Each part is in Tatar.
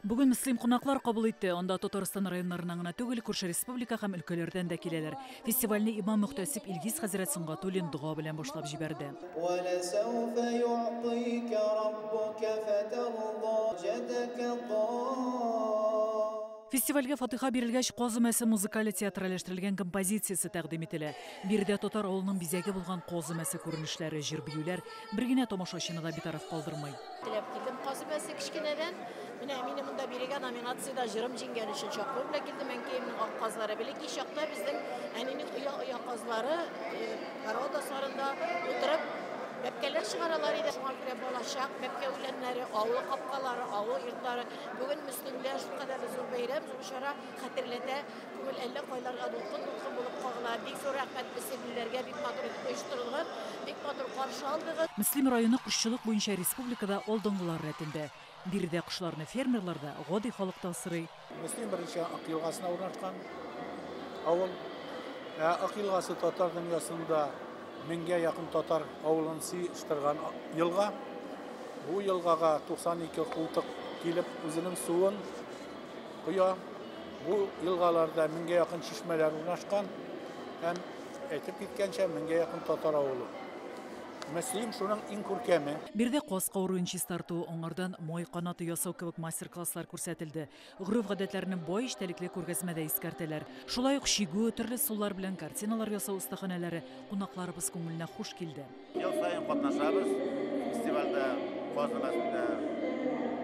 Бүгін муслим кунаклар кабул итте. Анда Татарстан районнарынан гына түгел, күрше республика һәм өлкәләрдән дә киләләр. Фестивальне имам мөхтәсиб Илгиз хәзрәт Сөнгатуллин дуга белән башлап җибәрде. Фестивальгә фатиха бирелгәч, Казы мәсе музыкаль театралештерелгән композициясе тәкъдим ителә. Биредә татар авылының бизәге булган Казы мәсе күренешләре, җыр-биюләр бер генә тамашачыны да битараф калдырмый. Теләп килдем Казы мәсе кичкенәдән. Менә мине монда бирегә номинациядә җырым җиңгән өчен чакыру белән килдем. Әнкәемнең ак казлары белән ки чакта безнең әнинең оя казлары парода сарында утырып бәпкәләр чыгаралар иде. Шуңа күрә балачак, бәпкә үләннәре, авыл капкалары, авыл йортлары. Бүген Мөслимдә шулкадәр зур бәйрәм, зур чара хәтерләтә. Күңел әллә кайларга дулкын-дулкын булып калган. Бик зур рәхмәт мөслимләргә, бик матур итеп оештырылган, бик матур каршы алдыгыз. Муслим районы кушчылык буенча республикада алдынгылар рәтендә. Биредә кушларны фермерлар да, гади халык та асрый. Муслим беренче Ак елгасына урнашкан авыл. Ак елгасы татар дөньясында 1000-гә якын татар авылын сыйыштырган елга. Бу елгага 92 култык килеп үзенең суын куя. Бу елгаларда 1000-гә якын чишмәләр урнашкан һәм әйтеп киткәнчә 1000-гә якын татар авылы. Муслим шуның иң күркәме. Биредә каз кавыруын чистарту, аңардан май канаты ясау кебек мастер-класслар күрсәтелде. Гөреф-гадәтләрне бай эчтәлекле күргәзмәдә искәртәләр. Шулай ук чигү, төрле сулар белән картиналар ясау остаханәләре кунакларыбыз күңеленә хуш килде. Ел сайын катнашабыз, фестивальдә Казы мәсендә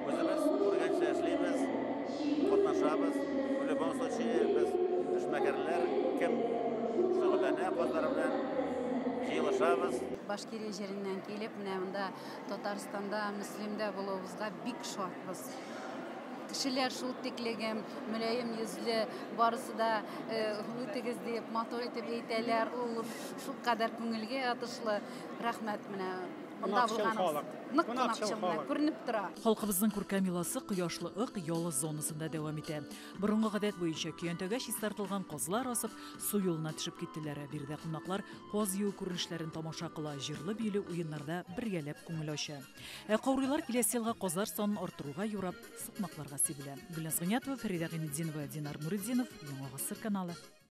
үзебез күргәнчә эшлибез, катнашабыз. В любом случае без эшмәкәрләр кем шөгыльләнә казлар белән җыелышабыз. Башкирия җиреннән килеп, менә монда Татарстанда, Муслимдә булуыбызга бик шатбыз. Кешеләр шул тиклегем, мөлаем йөзле, барысы да үтегез дип, матур итеп әйтәләр. Ул шул кадәр күңелгә ятышлы. Рәхмәт менә. Монда булганыбыз. Нык кунакчыл күренеп тора. Халкыбызның күркәм йоласы кояшлы ык ялы зонасында дәвам итә. Борынгы гадәт буенча көянтәгә чистартылган казлар асып, су юлына төшеп киттеләр. Биредә кунаклар каз юу күренешләрен тамаша кыла, җырлы бийле уеннарда бергәләп күңел ача. Каурыйлар киләсе елга казлар санын арттыруга юрап, сукмакларга сибелә. Гөлназ Гыйниятова, Фәридә Гыйнетдинова, Динар Нуретдинов, Яңа Гасыр каналы.